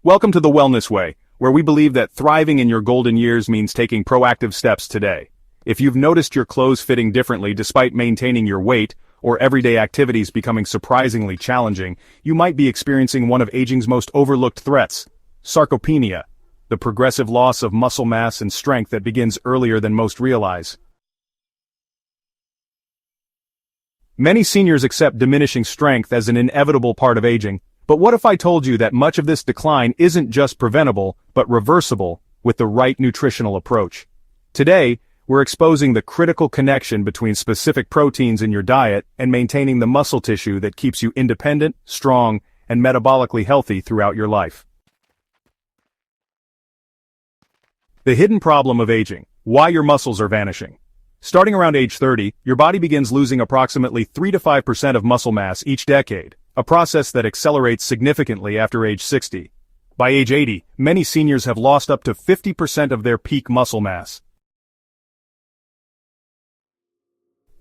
Welcome to the Wellness Way, where we believe that thriving in your golden years means taking proactive steps today. If you've noticed your clothes fitting differently despite maintaining your weight, or everyday activities becoming surprisingly challenging, you might be experiencing one of aging's most overlooked threats: sarcopenia, the progressive loss of muscle mass and strength that begins earlier than most realize. Many seniors accept diminishing strength as an inevitable part of aging. But what if I told you that much of this decline isn't just preventable, but reversible, with the right nutritional approach? Today, we're exposing the critical connection between specific proteins in your diet and maintaining the muscle tissue that keeps you independent, strong, and metabolically healthy throughout your life. The hidden problem of aging: why your muscles are vanishing. Starting around age 30, your body begins losing approximately 3 to 5% of muscle mass each decade, a process that accelerates significantly after age 60. By age 80, many seniors have lost up to 50% of their peak muscle mass.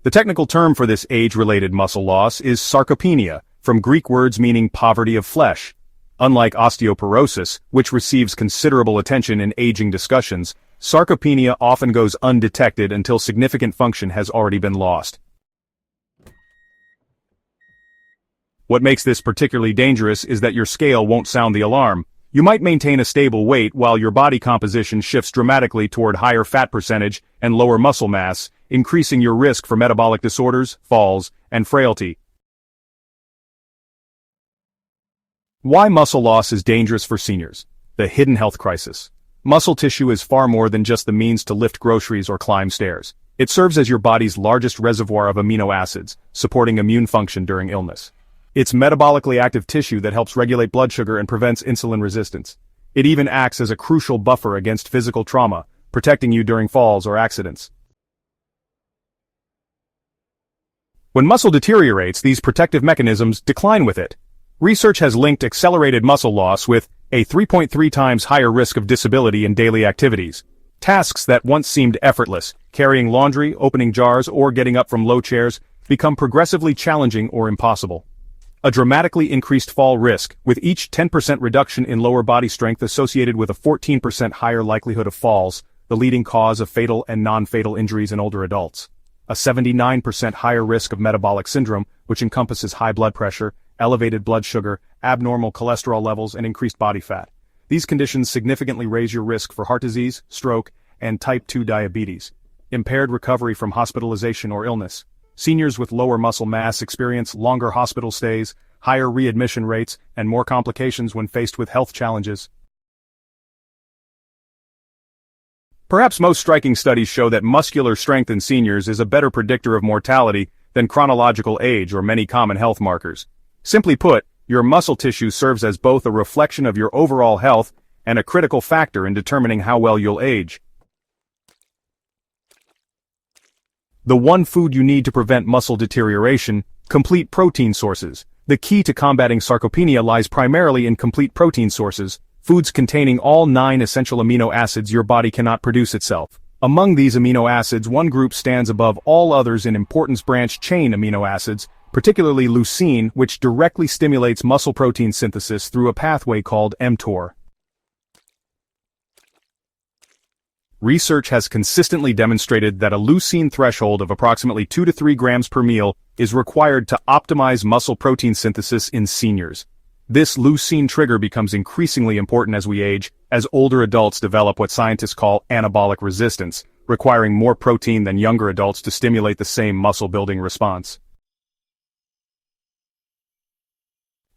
The technical term for this age-related muscle loss is sarcopenia, from Greek words meaning poverty of flesh. Unlike osteoporosis, which receives considerable attention in aging discussions, sarcopenia often goes undetected until significant function has already been lost. What makes this particularly dangerous is that your scale won't sound the alarm. You might maintain a stable weight while your body composition shifts dramatically toward higher fat percentage and lower muscle mass, increasing your risk for metabolic disorders, falls, and frailty. Why muscle loss is dangerous for seniors. The hidden health crisis. Muscle tissue is far more than just the means to lift groceries or climb stairs. It serves as your body's largest reservoir of amino acids, supporting immune function during illness. It's metabolically active tissue that helps regulate blood sugar and prevents insulin resistance. It even acts as a crucial buffer against physical trauma, protecting you during falls or accidents. When muscle deteriorates, these protective mechanisms decline with it. Research has linked accelerated muscle loss with a 3.3 times higher risk of disability in daily activities. Tasks that once seemed effortless, carrying laundry, opening jars, or getting up from low chairs, become progressively challenging or impossible. A dramatically increased fall risk, with each 10% reduction in lower body strength associated with a 14% higher likelihood of falls, the leading cause of fatal and non-fatal injuries in older adults. A 79% higher risk of metabolic syndrome, which encompasses high blood pressure, elevated blood sugar, abnormal cholesterol levels, and increased body fat. These conditions significantly raise your risk for heart disease, stroke, and type 2 diabetes. Impaired recovery from hospitalization or illness. Seniors with lower muscle mass experience longer hospital stays, higher readmission rates, and more complications when faced with health challenges. Perhaps most striking studies show that muscular strength in seniors is a better predictor of mortality than chronological age or many common health markers. Simply put, your muscle tissue serves as both a reflection of your overall health and a critical factor in determining how well you'll age. The one food you need to prevent muscle deterioration: complete protein sources. The key to combating sarcopenia lies primarily in complete protein sources, foods containing all 9 essential amino acids your body cannot produce itself. Among these amino acids, one group stands above all others in importance: branch-chain amino acids, particularly leucine, which directly stimulates muscle protein synthesis through a pathway called mTOR. Research has consistently demonstrated that a leucine threshold of approximately 2 to 3 grams per meal is required to optimize muscle protein synthesis in seniors. This leucine trigger becomes increasingly important as we age, as older adults develop what scientists call anabolic resistance, requiring more protein than younger adults to stimulate the same muscle-building response.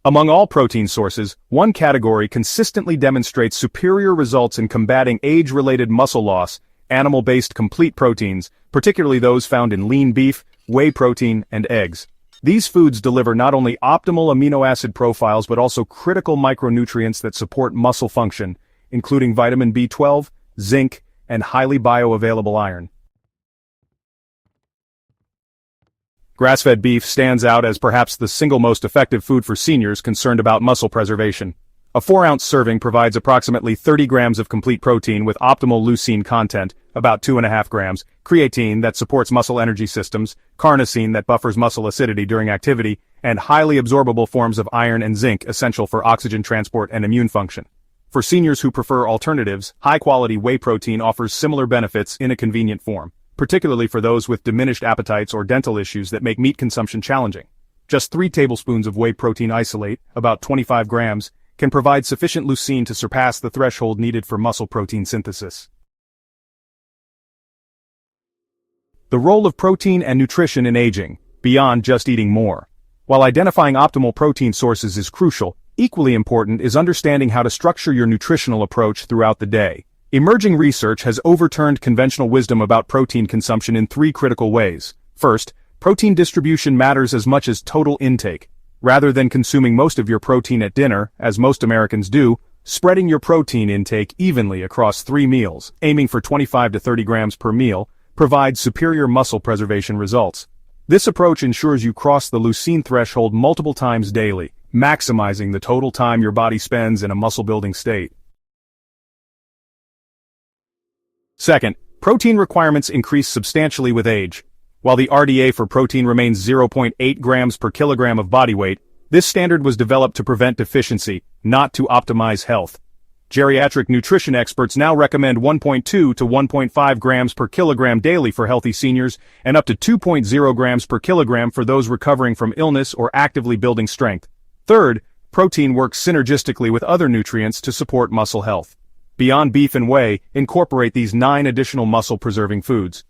Among all protein sources, one category consistently demonstrates superior results in combating age-related muscle loss: animal-based complete proteins, particularly those found in lean beef, whey protein, and eggs. These foods deliver not only optimal amino acid profiles but also critical micronutrients that support muscle function, including vitamin B12, zinc, and highly bioavailable iron. Grass-fed beef stands out as perhaps the single most effective food for seniors concerned about muscle preservation. A 4-ounce serving provides approximately 30 grams of complete protein with optimal leucine content, about 2.5 grams, creatine that supports muscle energy systems, carnosine that buffers muscle acidity during activity, and highly absorbable forms of iron and zinc essential for oxygen transport and immune function. For seniors who prefer alternatives, high-quality whey protein offers similar benefits in a convenient form, particularly for those with diminished appetites or dental issues that make meat consumption challenging. Just 3 tablespoons of whey protein isolate, about 25 grams, can provide sufficient leucine to surpass the threshold needed for muscle protein synthesis. The role of protein and nutrition in aging, beyond just eating more. While identifying optimal protein sources is crucial, equally important is understanding how to structure your nutritional approach throughout the day. Emerging research has overturned conventional wisdom about protein consumption in 3 critical ways. First, protein distribution matters as much as total intake. Rather than consuming most of your protein at dinner, as most Americans do, spreading your protein intake evenly across 3 meals, aiming for 25 to 30 grams per meal, provides superior muscle preservation results. This approach ensures you cross the leucine threshold multiple times daily, maximizing the total time your body spends in a muscle-building state. Second, protein requirements increase substantially with age. While the RDA for protein remains 0.8 grams per kilogram of body weight, this standard was developed to prevent deficiency, not to optimize health. Geriatric nutrition experts now recommend 1.2 to 1.5 grams per kilogram daily for healthy seniors and up to 2.0 grams per kilogram for those recovering from illness or actively building strength. Third, protein works synergistically with other nutrients to support muscle health. Beyond beef and whey, incorporate these 9 additional muscle-preserving foods.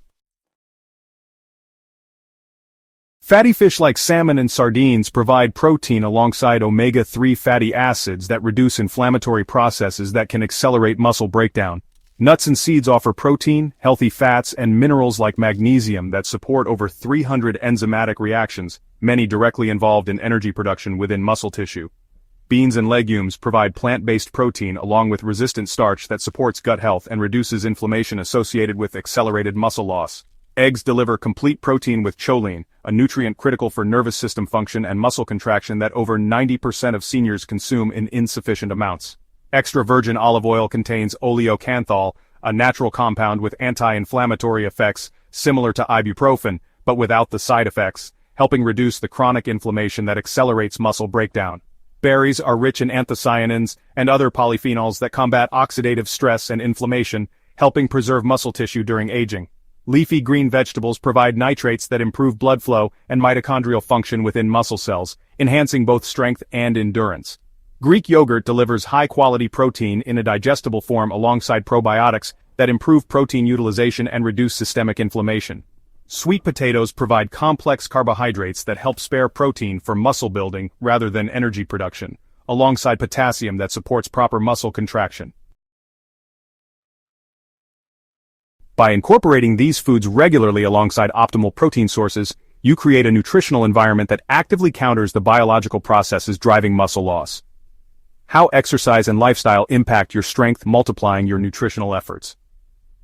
Fatty fish like salmon and sardines provide protein alongside omega-3 fatty acids that reduce inflammatory processes that can accelerate muscle breakdown. Nuts and seeds offer protein, healthy fats, and minerals like magnesium that support over 300 enzymatic reactions, many directly involved in energy production within muscle tissue. Beans and legumes provide plant-based protein along with resistant starch that supports gut health and reduces inflammation associated with accelerated muscle loss. Eggs deliver complete protein with choline, a nutrient critical for nervous system function and muscle contraction that over 90% of seniors consume in insufficient amounts. Extra virgin olive oil contains oleocanthal, a natural compound with anti-inflammatory effects similar to ibuprofen, but without the side effects, helping reduce the chronic inflammation that accelerates muscle breakdown. Berries are rich in anthocyanins and other polyphenols that combat oxidative stress and inflammation, helping preserve muscle tissue during aging. Leafy green vegetables provide nitrates that improve blood flow and mitochondrial function within muscle cells, enhancing both strength and endurance. Greek yogurt delivers high-quality protein in a digestible form alongside probiotics that improve protein utilization and reduce systemic inflammation. Sweet potatoes provide complex carbohydrates that help spare protein for muscle building rather than energy production, alongside potassium that supports proper muscle contraction. By incorporating these foods regularly alongside optimal protein sources, you create a nutritional environment that actively counters the biological processes driving muscle loss. How exercise and lifestyle impact your strength, multiplying your nutritional efforts.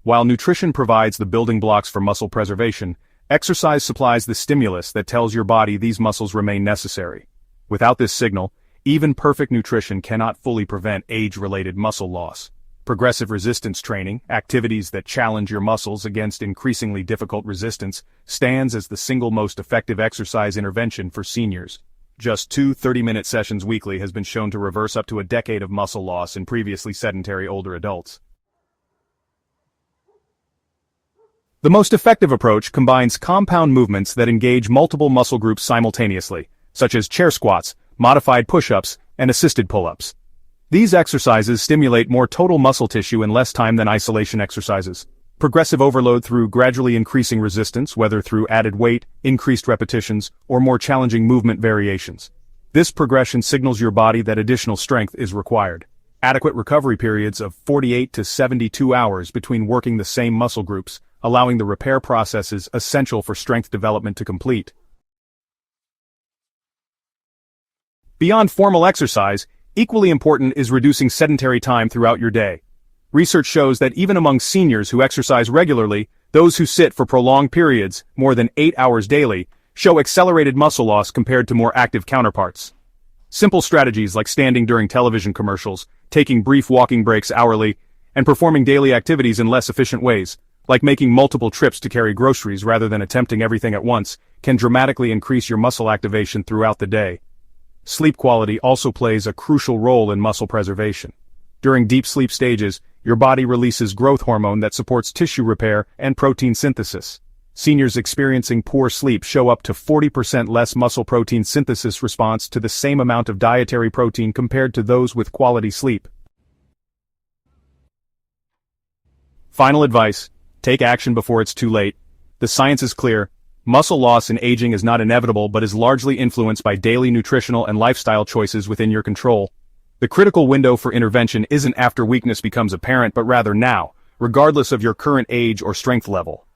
While nutrition provides the building blocks for muscle preservation, exercise supplies the stimulus that tells your body these muscles remain necessary. Without this signal, even perfect nutrition cannot fully prevent age-related muscle loss. Progressive resistance training, activities that challenge your muscles against increasingly difficult resistance, stands as the single most effective exercise intervention for seniors. Just 2 30-minute sessions weekly has been shown to reverse up to a decade of muscle loss in previously sedentary older adults. The most effective approach combines compound movements that engage multiple muscle groups simultaneously, such as chair squats, modified push-ups, and assisted pull-ups. These exercises stimulate more total muscle tissue in less time than isolation exercises. Progressive overload through gradually increasing resistance, whether through added weight, increased repetitions, or more challenging movement variations. This progression signals your body that additional strength is required. Adequate recovery periods of 48 to 72 hours between working the same muscle groups, allowing the repair processes essential for strength development to complete. Beyond formal exercise, equally important is reducing sedentary time throughout your day. Research shows that even among seniors who exercise regularly, those who sit for prolonged periods, more than 8 hours daily, show accelerated muscle loss compared to more active counterparts. Simple strategies like standing during television commercials, taking brief walking breaks hourly, and performing daily activities in less efficient ways, like making multiple trips to carry groceries rather than attempting everything at once, can dramatically increase your muscle activation throughout the day. Sleep quality also plays a crucial role in muscle preservation. During deep sleep stages, your body releases growth hormone that supports tissue repair and protein synthesis. Seniors experiencing poor sleep show up to 40% less muscle protein synthesis response to the same amount of dietary protein compared to those with quality sleep. Final advice: take action before it's too late. The science is clear. Muscle loss and aging is not inevitable but is largely influenced by daily nutritional and lifestyle choices within your control. The critical window for intervention isn't after weakness becomes apparent but rather now, regardless of your current age or strength level.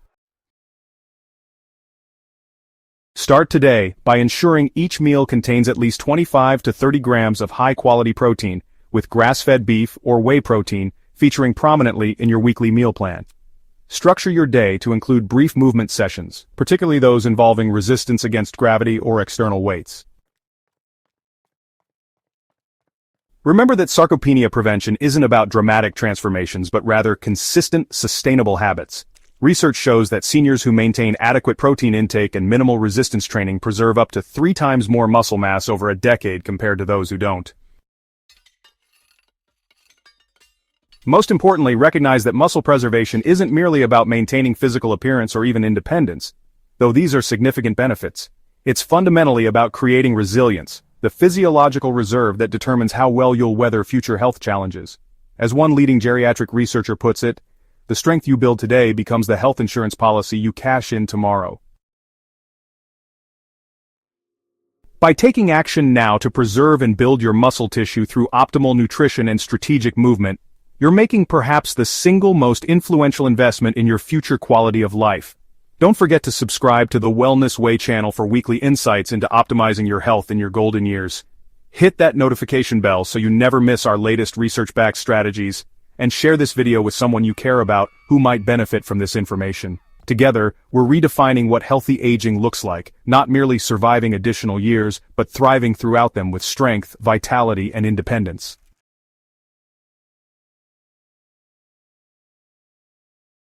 Start today by ensuring each meal contains at least 25 to 30 grams of high-quality protein, with grass-fed beef or whey protein featuring prominently in your weekly meal plan. Structure your day to include brief movement sessions, particularly those involving resistance against gravity or external weights. Remember that sarcopenia prevention isn't about dramatic transformations but rather consistent, sustainable habits. Research shows that seniors who maintain adequate protein intake and minimal resistance training preserve up to 3 times more muscle mass over a decade compared to those who don't. Most importantly, recognize that muscle preservation isn't merely about maintaining physical appearance or even independence, though these are significant benefits. It's fundamentally about creating resilience, the physiological reserve that determines how well you'll weather future health challenges. As one leading geriatric researcher puts it, the strength you build today becomes the health insurance policy you cash in tomorrow. By taking action now to preserve and build your muscle tissue through optimal nutrition and strategic movement, you're making perhaps the single most influential investment in your future quality of life. Don't forget to subscribe to the Wellness Way channel for weekly insights into optimizing your health in your golden years. Hit that notification bell so you never miss our latest research-backed strategies, and share this video with someone you care about who might benefit from this information. Together, we're redefining what healthy aging looks like, not merely surviving additional years, but thriving throughout them with strength, vitality, and independence.